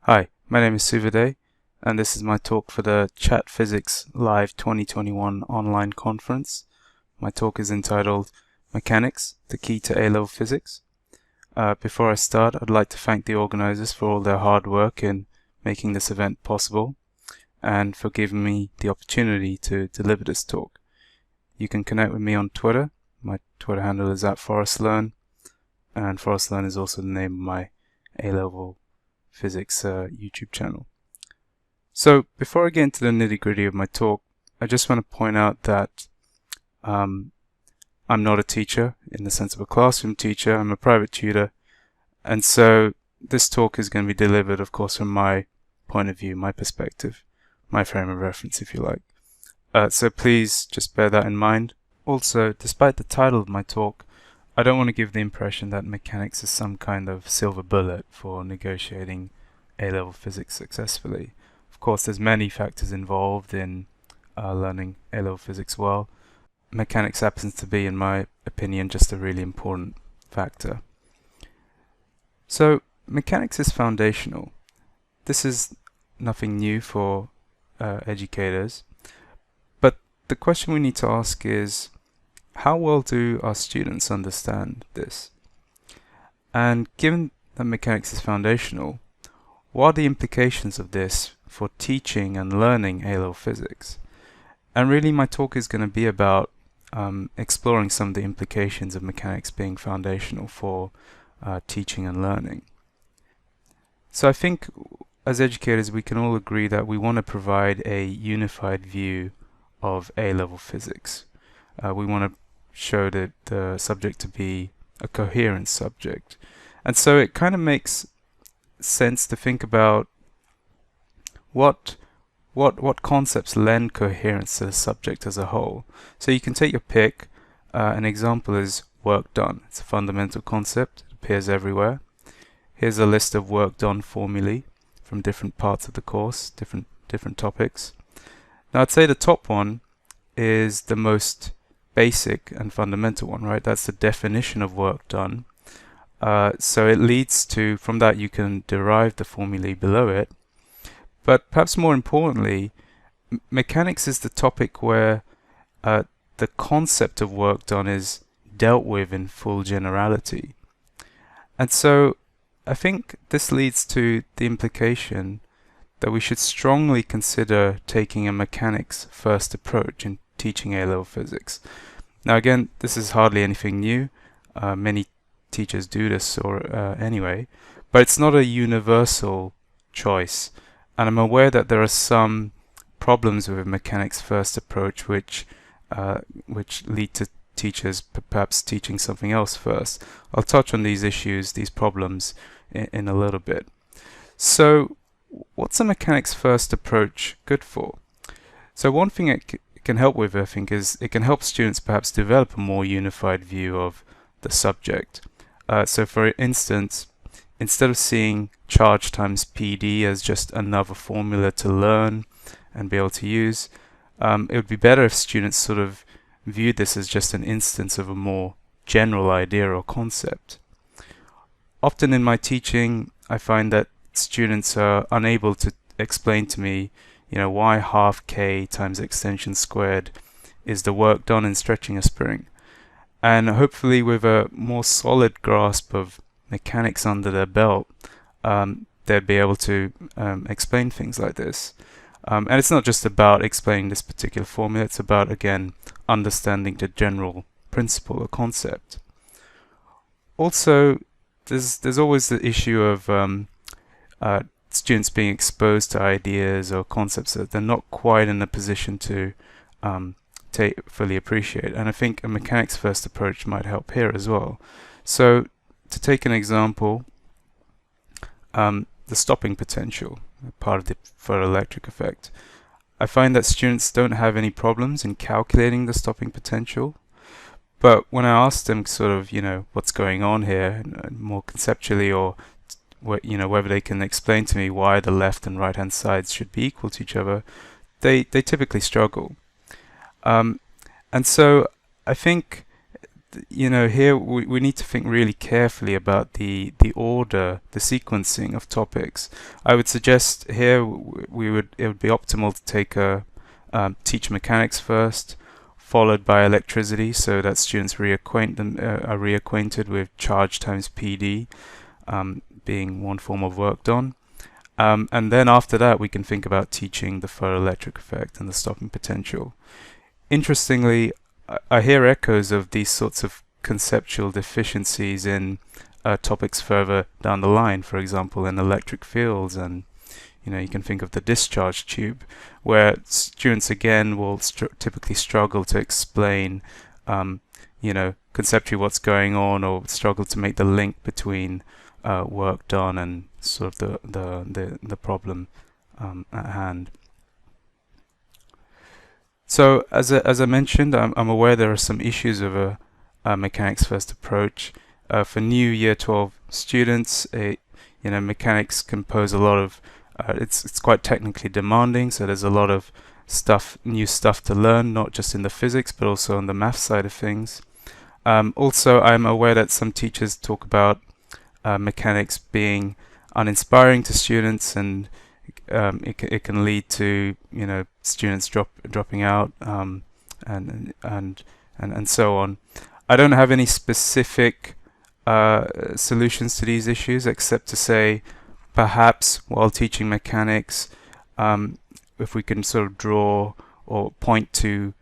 Hi, my name is Suva, and this is my talk for the Chat Physics Live 2021 online conference. My talk is entitled Mechanics, the Key to A-Level Physics. Before I start, I'd like to thank the organizers for all their hard work in making this event possible and for giving me the opportunity to deliver this talk. You can connect with me on Twitter. My Twitter handle is @ForestLearn, and ForestLearn is also the name of my A-Level Physics YouTube channel. So before I get into the nitty-gritty of my talk, I just want to point out that I'm not a teacher in the sense of a classroom teacher. I'm a private tutor, and so this talk is going to be delivered, of course, from my point of view, my perspective, my frame of reference, if you like. So please just bear that in mind. Also, despite the title of my talk, I don't want to give the impression that mechanics is some kind of silver bullet for negotiating A-level physics successfully. Of course, there's many factors involved in learning A-level physics well. Mechanics happens to be, in my opinion, just a really important factor. So, mechanics is foundational. This is nothing new for educators, but the question we need to ask is, how well do our students understand this? And given that mechanics is foundational, what are the implications of this for teaching and learning A-level physics? And really my talk is going to be about exploring some of the implications of mechanics being foundational for teaching and learning. So I think as educators we can all agree that we want to provide a unified view of A-level physics. We want to show the subject to be a coherent subject. And so it kind of makes sense to think about what concepts lend coherence to the subject as a whole. So you can take your pick. An example is work done. It's a fundamental concept. It appears everywhere. Here's a list of work done formulae from different parts of the course, different topics. Now I'd say the top one is the most basic and fundamental one, right? That's the definition of work done. So it leads to, from that you can derive the formulae below it. But perhaps more importantly, mechanics is the topic where the concept of work done is dealt with in full generality. And so I think this leads to the implication that we should strongly consider taking a mechanics first approach in teaching A-level physics. Now again, this is hardly anything new. Many teachers do this anyway, but it's not a universal choice. And I'm aware that there are some problems with a mechanics first approach which lead to teachers perhaps teaching something else first. I'll touch on these issues, these problems in a little bit. So what's a mechanics first approach good for? So one thing it can help with, I think, is it can help students perhaps develop a more unified view of the subject. So for instance, instead of seeing charge times PD as just another formula to learn and be able to use, it would be better if students sort of viewed this as just an instance of a more general idea or concept. Often in my teaching, I find that students are unable to explain to me, why half k times extension squared is the work done in stretching a spring. And hopefully with a more solid grasp of mechanics under their belt, they'd be able to explain things like this. And it's not just about explaining this particular formula, it's about, again, understanding the general principle or concept. Also, there's always the issue of students being exposed to ideas or concepts that they're not quite in a position to fully appreciate. And I think a mechanics first approach might help here as well. So to take an example, the stopping potential, part of the photoelectric effect. I find that students don't have any problems in calculating the stopping potential. But when I ask them sort of, what's going on here, more conceptually, or whether they can explain to me why the left and right hand sides should be equal to each other, they typically struggle. And so I think here we need to think really carefully about the order, the sequencing of topics. I would suggest here it would be optimal to take a teach mechanics first, followed by electricity, so that students are reacquainted with charge times PD being one form of work done. And then after that, we can think about teaching the photoelectric effect and the stopping potential. Interestingly, I hear echoes of these sorts of conceptual deficiencies in topics further down the line, for example, in electric fields, and you can think of the discharge tube, where students again will typically struggle to explain, conceptually what's going on, or struggle to make the link between work done and sort of the problem at hand. So as I mentioned, I'm aware there are some issues of a mechanics first approach. For new year 12 students, mechanics can pose a lot of it's quite technically demanding, so there's a lot of new stuff to learn, not just in the physics but also on the math side of things. Also, I'm aware that some teachers talk about mechanics being uninspiring to students, and it can lead to students dropping out and so on. I don't have any specific solutions to these issues, except to say perhaps while teaching mechanics, if we can sort of draw or point to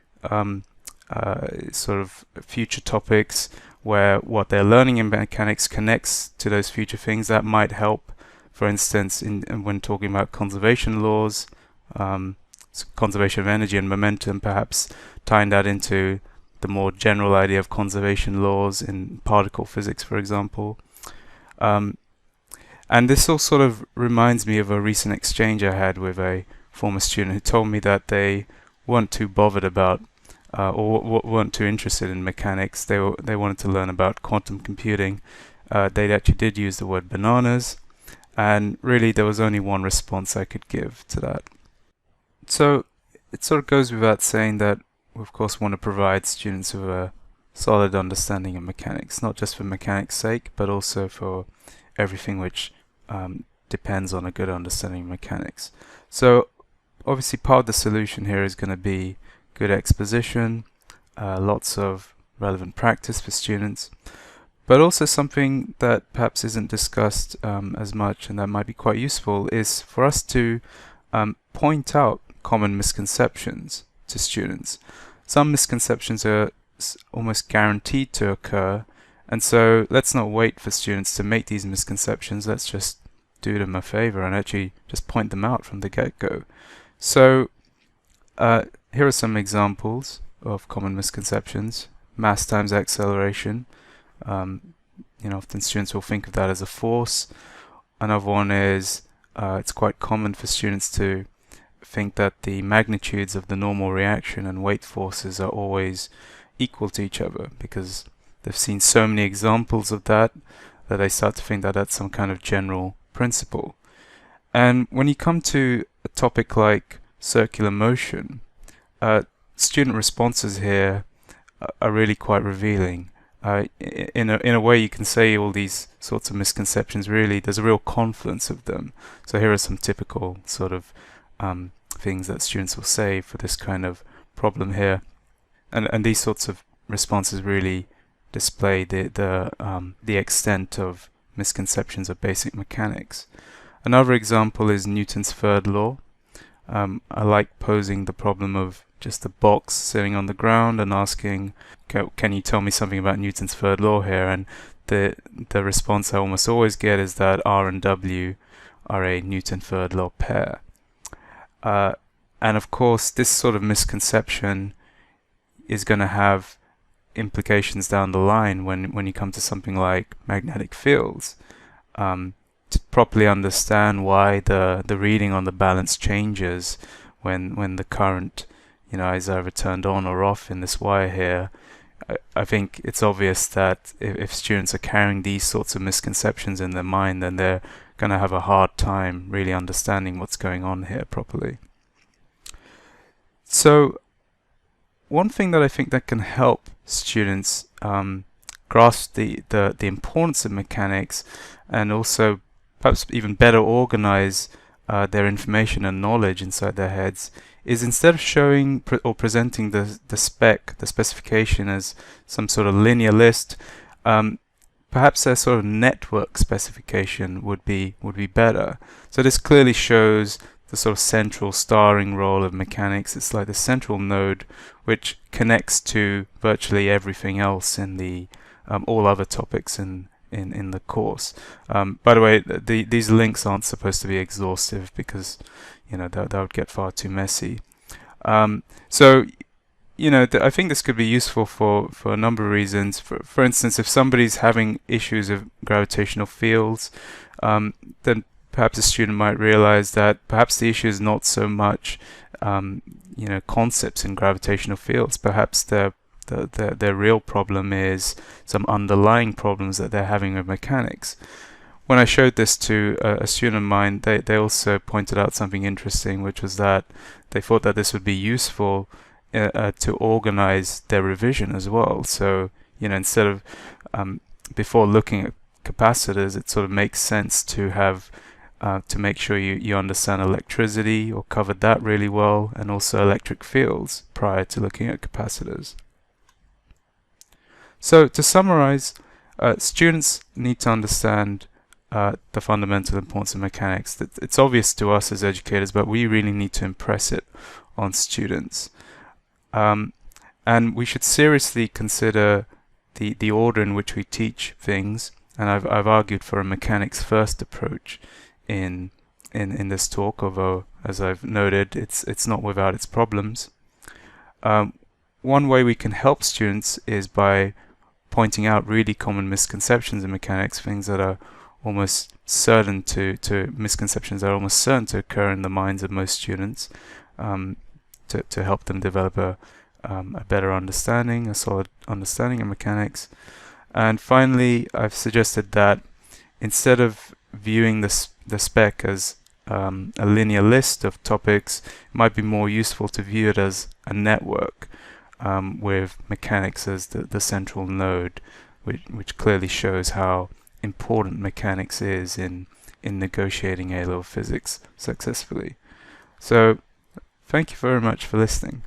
sort of future topics where what they're learning in mechanics connects to those future things, that might help. For instance, when talking about conservation laws, conservation of energy and momentum, perhaps tying that into the more general idea of conservation laws in particle physics, for example. And this all sort of reminds me of a recent exchange I had with a former student who told me that they weren't too bothered about or weren't too interested in mechanics. They wanted to learn about quantum computing. They actually did use the word bananas, and really there was only one response I could give to that. So it sort of goes without saying that we of course want to provide students with a solid understanding of mechanics, not just for mechanics' sake, but also for everything which depends on a good understanding of mechanics. So obviously part of the solution here is going to be good exposition, lots of relevant practice for students, but also something that perhaps isn't discussed as much, and that might be quite useful, is for us to point out common misconceptions to students. Some misconceptions are almost guaranteed to occur, and so let's not wait for students to make these misconceptions. Let's just do them a favor and actually just point them out from the get-go. So here are some examples of common misconceptions. Mass times acceleration. Often students will think of that as a force. Another one is it's quite common for students to think that the magnitudes of the normal reaction and weight forces are always equal to each other, because they've seen so many examples of that they start to think that that's some kind of general principle. And when you come to a topic like circular motion, student responses here are really quite revealing. In a way, you can say all these sorts of misconceptions, really there's a real confluence of them. So here are some typical sort of things that students will say for this kind of problem here, and these sorts of responses really display the extent of misconceptions of basic mechanics. Another example is Newton's third law. I like posing the problem of just a box sitting on the ground and asking, can you tell me something about Newton's third law here? And the response I almost always get is that R and W are a Newton third law pair. And of course, this sort of misconception is going to have implications down the line when you come to something like magnetic fields. To properly understand why the reading on the balance changes when the current is either turned on or off in this wire here, I think it's obvious that if students are carrying these sorts of misconceptions in their mind, then they're going to have a hard time really understanding what's going on here properly. So one thing that I think that can help students grasp the importance of mechanics, and also perhaps even better organize their information and knowledge inside their heads, is instead of showing or presenting the specification as some sort of linear list, perhaps a sort of network specification would be better. So this clearly shows the sort of central starring role of mechanics. It's like the central node which connects to virtually everything else in the all other topics in the course. By the way, these links aren't supposed to be exhaustive, because that would get far too messy. So I think this could be useful for a number of reasons. For instance, if somebody's having issues of gravitational fields, then perhaps a student might realize that perhaps the issue is not so much concepts in gravitational fields. Perhaps their real problem is some underlying problems that they're having with mechanics. When I showed this to a student of mine, they also pointed out something interesting, which was that they thought that this would be useful to organize their revision as well. So instead of before looking at capacitors, it sort of makes sense to have to make sure you understand electricity, or covered that really well, and also electric fields prior to looking at capacitors. So to summarize, students need to understand the fundamental importance of mechanics. It's obvious to us as educators, but we really need to impress it on students. And we should seriously consider the order in which we teach things. And I've argued for a mechanics first approach in this talk, although, as I've noted, it's not without its problems. One way we can help students is by pointing out really common misconceptions in mechanics, things that are almost certain misconceptions that are almost certain to occur in the minds of most students, to help them develop a better understanding, a solid understanding of mechanics. And finally, I've suggested that instead of viewing the spec as a linear list of topics, it might be more useful to view it as a network, with mechanics as the central node, which clearly shows how important mechanics is in negotiating A-level physics successfully. So thank you very much for listening.